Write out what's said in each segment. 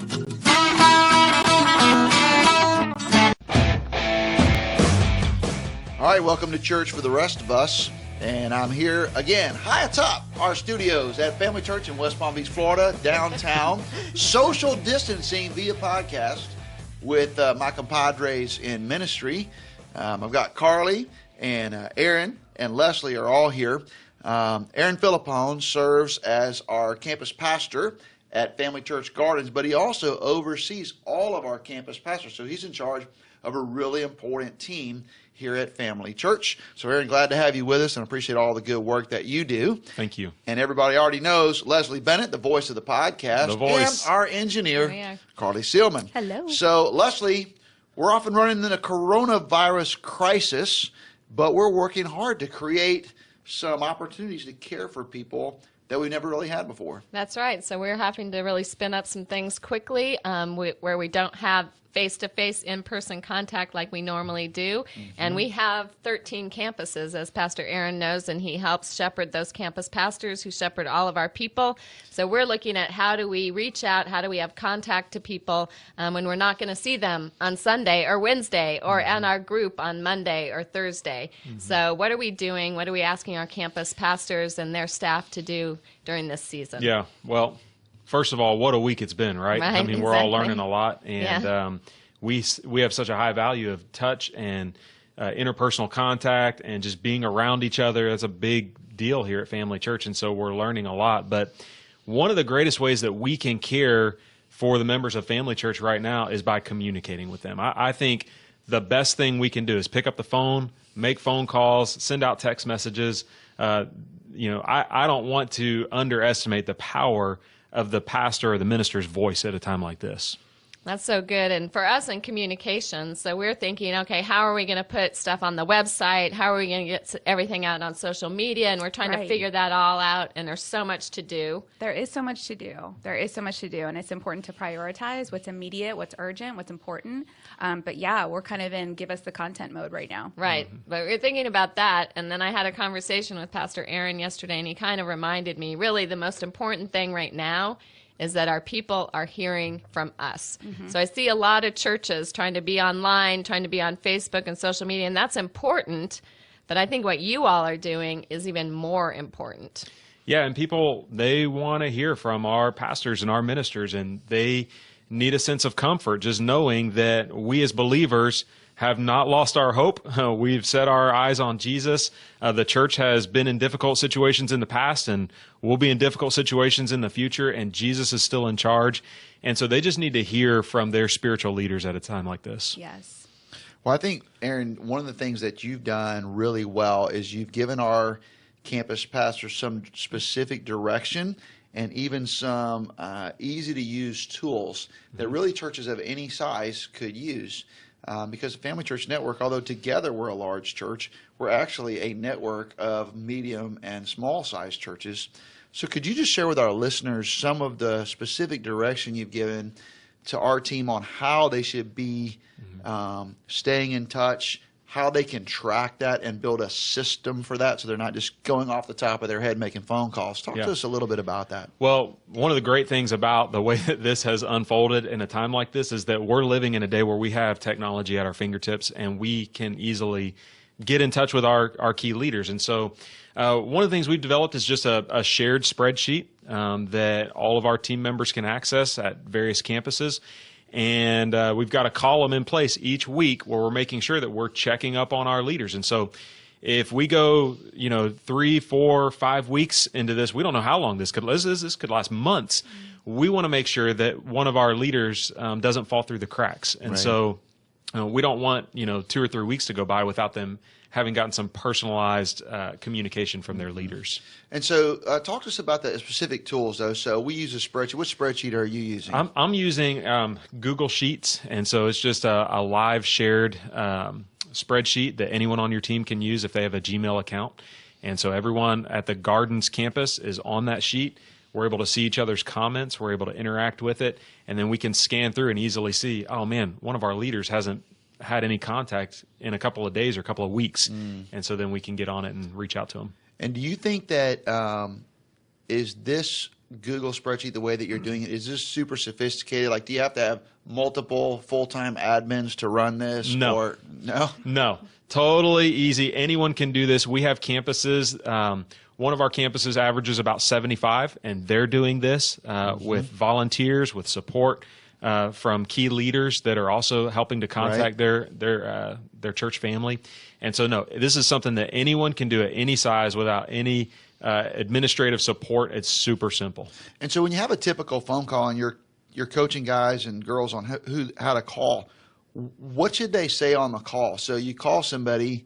All right, welcome to church for the rest of us. And I'm here again, high atop our studios at Family Church in West Palm Beach, Florida, downtown. Social distancing via podcast with my compadres in ministry. I've got Carly and Aaron and Leslie are all here. Aaron Philippone serves as our campus pastor at Family Church Gardens, but he also oversees all of our campus pastors. So he's in charge of a really important team here at Family Church. So Aaron, glad to have you with us and appreciate all the good work that you do. Thank you. And everybody already knows Leslie Bennett, the voice of the podcast, the voice. And our engineer, Carly Seelman. Hello. So Leslie, we're often running in a coronavirus crisis, but we're working hard to create some opportunities to care for people that we never really had before. That's right. So we're having to really spin up some things quickly where we don't have face-to-face, in-person contact like we normally do. Mm-hmm. And we have 13 campuses, as Pastor Aaron knows, and he helps shepherd those campus pastors who shepherd all of our people. So we're looking at how do we reach out, how do we have contact to people when we're not going to see them on Sunday or Wednesday or in our group on Monday or Thursday. Mm-hmm. So what are we doing? What are we asking our campus pastors and their staff to do during this season? Yeah, well, first of all, what a week it's been, right? I mean, we're all learning a lot, and we have such a high value of touch and interpersonal contact and just being around each other. That's a big deal here at Family Church, and so we're learning a lot. But one of the greatest ways that we can care for the members of Family Church right now is by communicating with them. I think the best thing we can do is pick up the phone, make phone calls, send out text messages. I don't want to underestimate the power of the pastor or the minister's voice at a time like this. That's so good. And for us in communications, so we're thinking, okay, how are we going to put stuff on the website? How are we going to get everything out on social media? And we're trying to figure that all out. And there's so much to do. There is so much to do. And it's important to prioritize what's immediate, what's urgent, what's important. But yeah, we're kind of in give us the content mode right now. Right. Mm-hmm. But we're thinking about that. And then I had a conversation with Pastor Aaron yesterday, and he kind of reminded me, really the most important thing right now is that our people are hearing from us. Mm-hmm. So I see a lot of churches trying to be online, trying to be on Facebook and social media, and that's important. But I think what you all are doing is even more important. Yeah, and people, they want to hear from our pastors and our ministers, and they need a sense of comfort just knowing that we as believers have not lost our hope. We've set our eyes on Jesus. The church has been in difficult situations in the past and will be in difficult situations in the future, and Jesus is still in charge. And so they just need to hear from their spiritual leaders at a time like this. Yes. Well, I think, Aaron, one of the things that you've done really well is you've given our campus pastors some specific direction and even some easy-to-use tools that really churches of any size could use. Because the Family Church Network, although together we're a large church, we're actually a network of medium and small-sized churches. So could you just share with our listeners some of the specific direction you've given to our team on how they should be staying in touch, how they can track that and build a system for that so they're not just going off the top of their head making phone calls? Talk to us a little bit about that. Well, one of the great things about the way that this has unfolded in a time like this is that we're living in a day where we have technology at our fingertips and we can easily get in touch with our key leaders. And so one of the things we've developed is just a shared spreadsheet that all of our team members can access at various campuses. And we've got a column in place each week where we're making sure that we're checking up on our leaders. And so if we go, 3, 4, 5 weeks into this, we don't know how long this could last. This could last months. We want to make sure that one of our leaders doesn't fall through the cracks. And so we don't want, 2 or 3 weeks to go by without them having gotten some personalized communication from their leaders. And so talk to us about the specific tools, though. So we use a spreadsheet. Which spreadsheet are you using? I'm using Google Sheets, and so it's just a live shared spreadsheet that anyone on your team can use if they have a Gmail account. And so everyone at the Gardens campus is on that sheet. We're able to see each other's comments. We're able to interact with it. And then we can scan through and easily see, oh, man, one of our leaders hasn't had any contact in a couple of days or a couple of weeks. And so then we can get on it and reach out to them. And do you think that is this Google spreadsheet, the way that you're doing it, is this super sophisticated? Like, do you have to have multiple full-time admins to run this? No. Or, no? No. Totally easy. Anyone can do this. We have campuses. One of our campuses averages about 75, and they're doing this with volunteers, with support from key leaders that are also helping to contact their church family. And so, no, this is something that anyone can do at any size without any administrative support. It's super simple. And so when you have a typical phone call and you're coaching guys and girls on how to call, what should they say on the call? So you call somebody,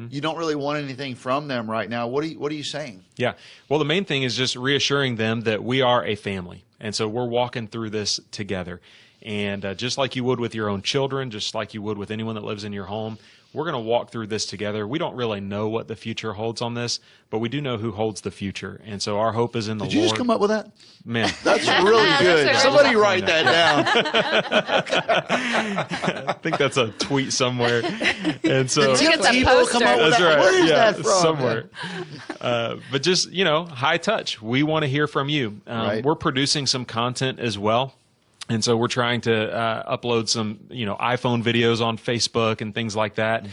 you don't really want anything from them right now. What are you saying? Yeah. Well, the main thing is just reassuring them that we are a family. And so we're walking through this together. And just like you would with your own children, just like you would with anyone that lives in your home, we're going to walk through this together. We don't really know what the future holds on this, but we do know who holds the future. And so our hope is in the Lord. Did you just come up with that? Man. That's really good. Somebody write that down. I think that's a tweet somewhere. And so Did Tim Tebow come up with that's that? right. Where is Yeah, that from? somewhere. But just, high touch. We want to hear from you. Right. We're producing some content as well. And so we're trying to upload some, iPhone videos on Facebook and things like that.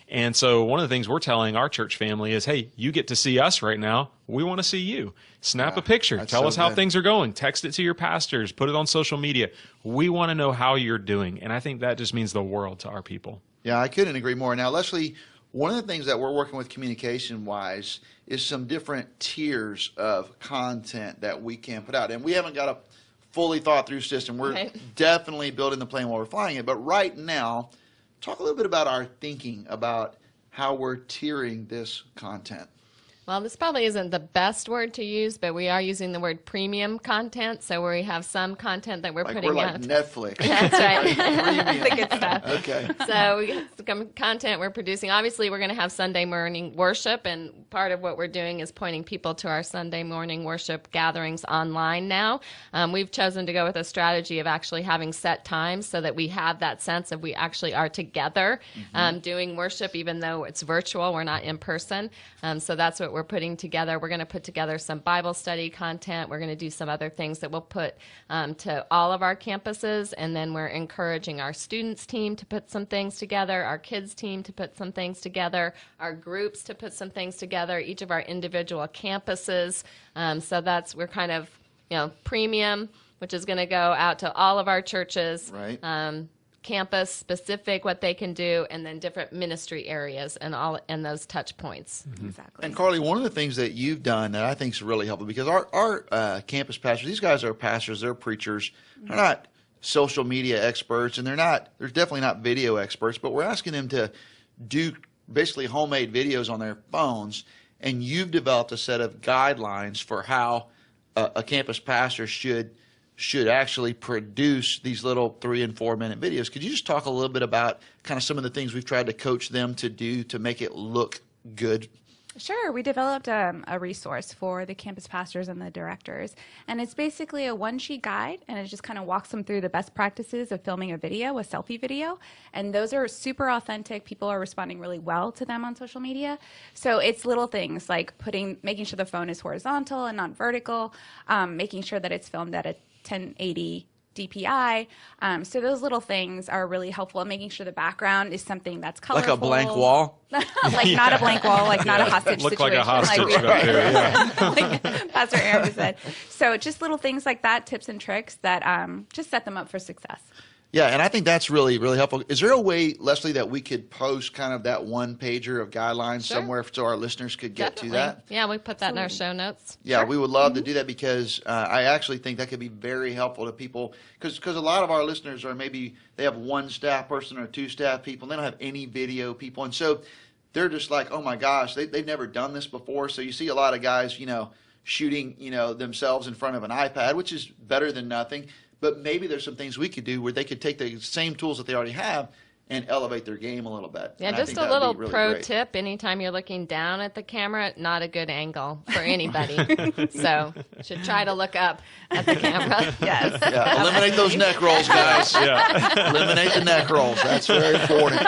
And so one of the things we're telling our church family is, hey, you get to see us right now. We want to see you. Snap a picture. Tell us how things are going. Text it to your pastors. Put it on social media. We want to know how you're doing. And I think that just means the world to our people. Yeah, I couldn't agree more. Now, Leslie, one of the things that we're working with communication-wise is some different tiers of content that we can put out. And we haven't got a fully thought through system. We're definitely building the plane while we're flying it. But right now, talk a little bit about our thinking about how we're tiering this content. Well, this probably isn't the best word to use, but we are using the word premium content. So we have some content that we're putting we're out. like Netflix. That's right. Premium. The good stuff. Okay. So we got some content we're producing. Obviously, we're going to have Sunday morning worship, and part of what we're doing is pointing people to our Sunday morning worship gatherings online now. We've chosen to go with a strategy of actually having set times so that we have that sense of we actually are together doing worship, even though it's virtual. We're not in person. So that's what we're putting together. We're going to put together some Bible study content. We're going to do some other things that we'll put to all of our campuses, and then we're encouraging our students team to put some things together, our kids team to put some things together, our groups to put some things together, each of our individual campuses. So we're kind of, premium, which is going to go out to all of our churches. Right. Campus specific, what they can do, and then different ministry areas and those touch points. Exactly. And Carly, one of the things that you've done that I think is really helpful, because our campus pastors, these guys are pastors, they're preachers, they're not social media experts, and they're definitely not video experts, but we're asking them to do basically homemade videos on their phones, and you've developed a set of guidelines for how a campus pastor should actually produce these little 3 and 4 minute videos. Could you just talk a little bit about kind of some of the things we've tried to coach them to do to make it look good? Sure. We developed a resource for the campus pastors and the directors, and it's basically a one-sheet guide, and it just kind of walks them through the best practices of filming a selfie video, and those are super authentic. People are responding really well to them on social media. So it's little things like making sure the phone is horizontal and not vertical, making sure that it's filmed at a 1080 DPI. So those little things are really helpful, and making sure the background is something that's colorful. Like a blank wall? Not a blank wall, not a hostage Look situation. like a hostage up there, like Pastor Aaron said. So just little things like that, tips and tricks that just set them up for success. Yeah, and I think that's really, really helpful. Is there a way, Leslie, that we could post kind of that one-pager of guidelines somewhere so our listeners could get Definitely. to that? Yeah, we put that in our show notes. Yeah, we would love to do that, because I actually think that could be very helpful to people, because a lot of our listeners are maybe they have one staff person or 2 staff people, and they don't have any video people, and so they're just like, oh my gosh, they've never done this before. So you see a lot of guys, shooting, themselves in front of an iPad, which is better than nothing. But maybe there's some things we could do where they could take the same tools that they already have and elevate their game a little bit. Yeah, And just a little pro tip. Anytime you're looking down at the camera, not a good angle for anybody. So should try to look up at the camera. Yes. Yeah, eliminate those neck rolls, guys. Yeah. Eliminate the neck rolls. That's very important.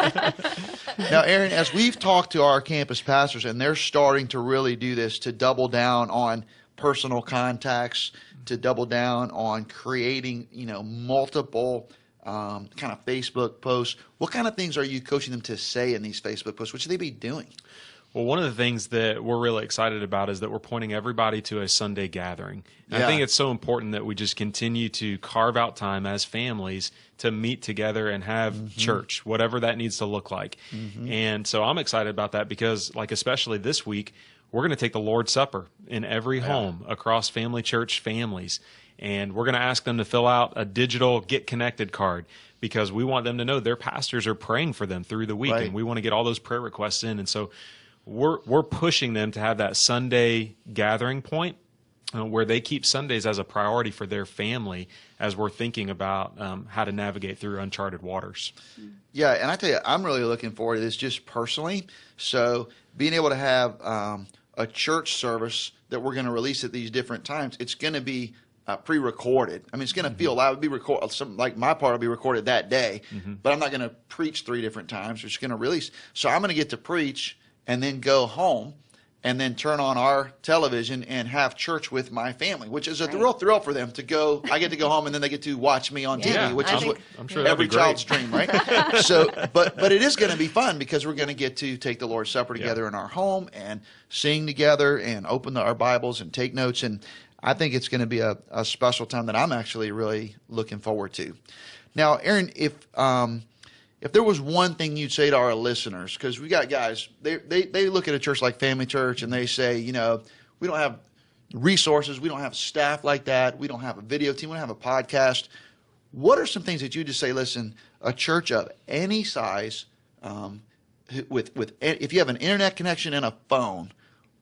Now, Aaron, as we've talked to our campus pastors, and they're starting to really do this to double down on personal contacts, to double down on creating, multiple kind of Facebook posts. What kind of things are you coaching them to say in these Facebook posts? What should they be doing? Well, one of the things that we're really excited about is that we're pointing everybody to a Sunday gathering. And I think it's so important that we just continue to carve out time as families to meet together and have church, whatever that needs to look like. And so I'm excited about that because, like, especially this week, we're going to take the Lord's Supper in every home across Family Church families. And we're going to ask them to fill out a digital Get Connected card because we want them to know their pastors are praying for them through the week. And we want to get all those prayer requests in. And so we're pushing them to have that Sunday gathering point where they keep Sundays as a priority for their family as we're thinking about how to navigate through uncharted waters. Yeah, and I tell you, I'm really looking forward to this just personally. So being able to have a church service that we're going to release at these different times, it's going to be pre-recorded. I mean, it's going to feel loud. It'll be recorded. Some, like my part will be recorded that day, but I'm not going to preach 3 different times. We're just going to release. So I'm going to get to preach and then go home and then turn on our television and have church with my family, which is a real thrill for them to go. I get to go home and then they get to watch me on TV, which is what I'm sure every child's dream, right? So, but it is going to be fun because we're going to get to take the Lord's Supper together in our home and sing together and open our Bibles and take notes. And I think it's going to be a special time that I'm actually really looking forward to. Now, Aaron, if there was one thing you'd say to our listeners, because we got guys, they look at a church like Family Church and they say, we don't have resources, we don't have staff like that, we don't have a video team, we don't have a podcast. What are some things that you just say, listen, a church of any size, if you have an internet connection and a phone,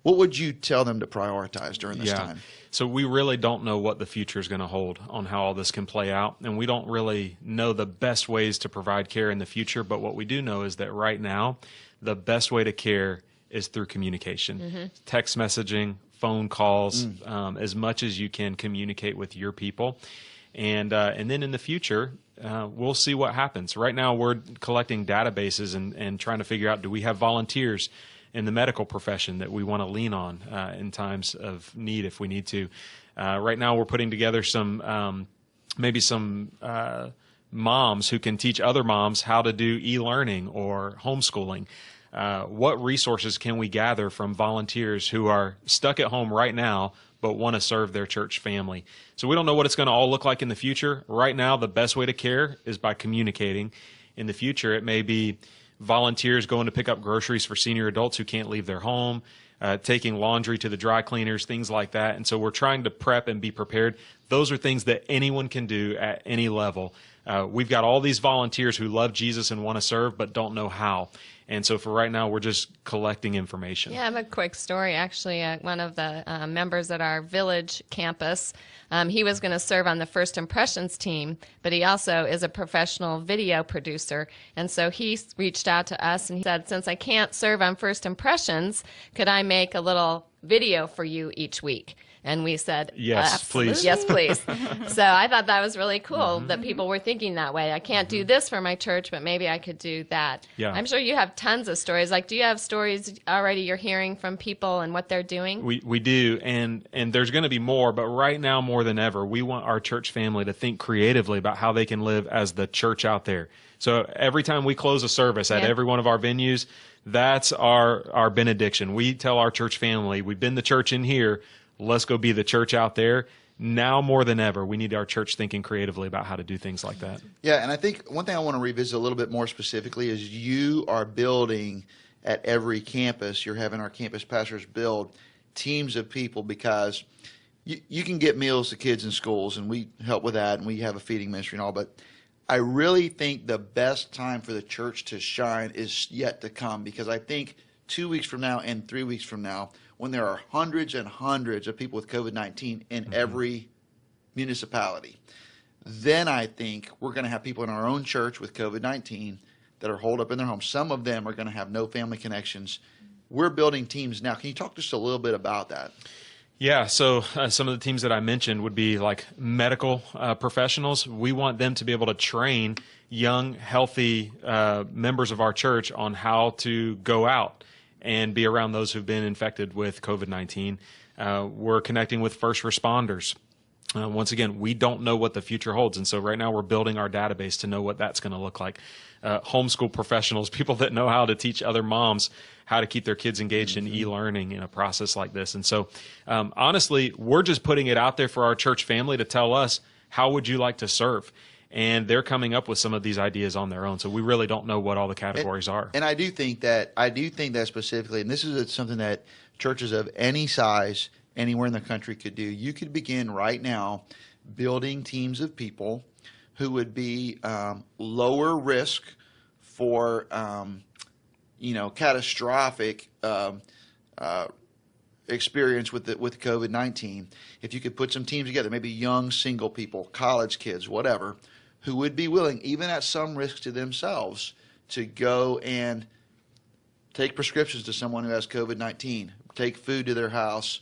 what would you tell them to prioritize during this time? So we really don't know what the future is going to hold on how all this can play out, and we don't really know the best ways to provide care in the future, but what we do know is that right now, the best way to care is through communication. Text messaging, phone calls, as much as you can communicate with your people. And then in the future, we'll see what happens. Right now, we're collecting databases and trying to figure out, do we have volunteers in the medical profession that we want to lean on in times of need if we need to. Right now we're putting together some moms who can teach other moms how to do e-learning or homeschooling. What resources can we gather from volunteers who are stuck at home right now but want to serve their church family? So we don't know what it's going to all look like in the future. Right now, the best way to care is by communicating. In the future, it may be volunteers going to pick up groceries for senior adults who can't leave their home, taking laundry to the dry cleaners, things like that. And so we're trying to prep and be prepared. Those are things that anyone can do at any level. We've got all these volunteers who love Jesus and want to serve but don't know how. And so for right now, we're just collecting information. Yeah, I have a quick story. Actually, one of the members at our village campus, he was going to serve on the First Impressions team, but he also is a professional video producer. And so he reached out to us and he said, since I can't serve on First Impressions, could I make a little video for you each week? And we said, yes, please. Yes, please. So I thought that was really cool that people were thinking that way. I can't do this for my church, but maybe I could do that. Yeah. I'm sure you have tons of stories. Like, do you have stories already you're hearing from people and what they're doing? We do, and there's going to be more, but right now more than ever, we want our church family to think creatively about how they can live as the church out there. So every time we close a service at every one of our venues, that's our benediction. We tell our church family, we've been the church in here, let's go be the church out there. Now more than ever, we need our church thinking creatively about how to do things like that. Yeah, and I think one thing I want to revisit a little bit more specifically is you are building at every campus. You're having our campus pastors build teams of people because you can get meals to kids in schools, and we help with that, and we have a feeding ministry and all, but I really think the best time for the church to shine is yet to come, because I think 2 weeks from now and 3 weeks from now, when there are hundreds and hundreds of people with COVID-19 in every municipality, then I think we're going to have people in our own church with COVID-19 that are holed up in their homes. Some of them are going to have no family connections. We're building teams now. Can you talk just a little bit about that? Yeah, so some of the teams that I mentioned would be like medical professionals. We want them to be able to train young, healthy members of our church on how to go out and be around those who've been infected with COVID-19. We're connecting with first responders. Once again, we don't know what the future holds. And so right now we're building our database to know what that's going to look like. Homeschool professionals, people that know how to teach other moms how to keep their kids engaged in e-learning in a process like this. And so honestly, we're just putting it out there for our church family to tell us, how would you like to serve? And they're coming up with some of these ideas on their own. So we really don't know what all the categories are. And I do think that specifically, and this is something that churches of any size anywhere in the country could do. You could begin right now building teams of people who would be lower risk for catastrophic experience with COVID-19. If you could put some teams together, maybe young single people, college kids, whatever, who would be willing, even at some risk to themselves, to go and take prescriptions to someone who has COVID-19, take food to their house.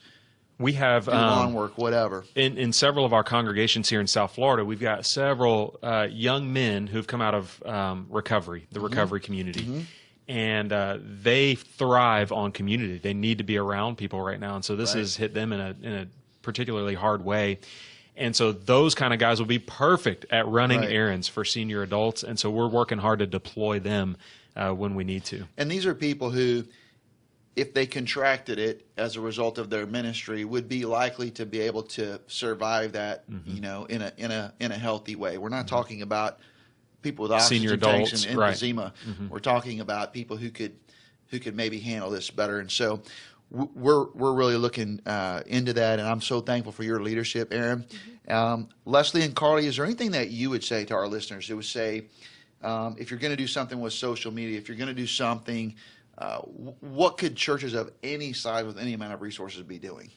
We have do lawn work, whatever. In several of our congregations here in South Florida, we've got several young men who've come out of recovery, the recovery community. And they thrive on community. They need to be around people right now. And so this has hit them in a particularly hard way. And so those kind of guys will be perfect at running errands for senior adults. And so we're working hard to deploy them when we need to. And these are people who, if they contracted it as a result of their ministry, would be likely to be able to survive that, in a healthy way. We're not talking about people with oxygen senior tanks adults, and emphysema. We're talking about people who could maybe handle this better. And so we're really looking into that. And I'm so thankful for your leadership, Erin. Leslie and Carly, is there anything that you would say to our listeners? It would say, if you're going to do something with social media, if you're going to do something, what could churches of any size with any amount of resources be doing?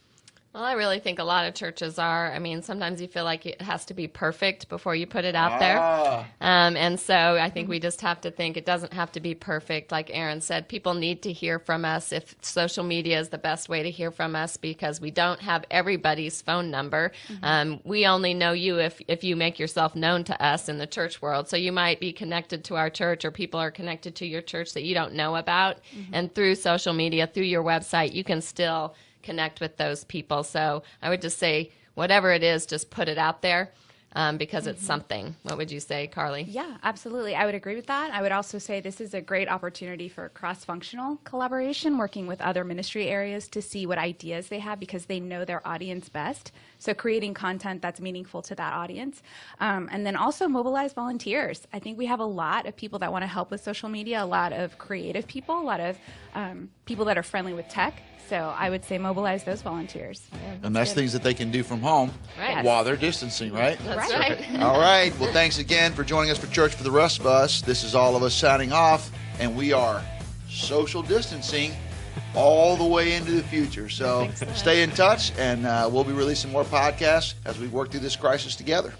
Well, I really think a lot of churches are. I mean, sometimes you feel like it has to be perfect before you put it out there. And so I think we just have to think it doesn't have to be perfect. Like Erin said, people need to hear from us. If social media is the best way to hear from us, because we don't have everybody's phone number. We only know you if you make yourself known to us in the church world. So you might be connected to our church, or people are connected to your church that you don't know about. And through social media, through your website, you can still connect with those people. So I would just say, whatever it is, just put it out there because it's something. What would you say, Carly? Yeah, absolutely. I would agree with that. I would also say this is a great opportunity for cross-functional collaboration, working with other ministry areas to see what ideas they have, because they know their audience best. So creating content that's meaningful to that audience. And then also mobilize volunteers. I think we have a lot of people that want to help with social media, a lot of creative people, a lot of people that are friendly with tech. So I would say mobilize those volunteers. Yeah, And that's things that they can do from home while they're distancing, right? That's right. All right. Well, thanks again for joining us for Church for the Rest of Us. This is all of us signing off, and we are social distancing all the way into the future. So stay in touch, and we'll be releasing more podcasts as we work through this crisis together.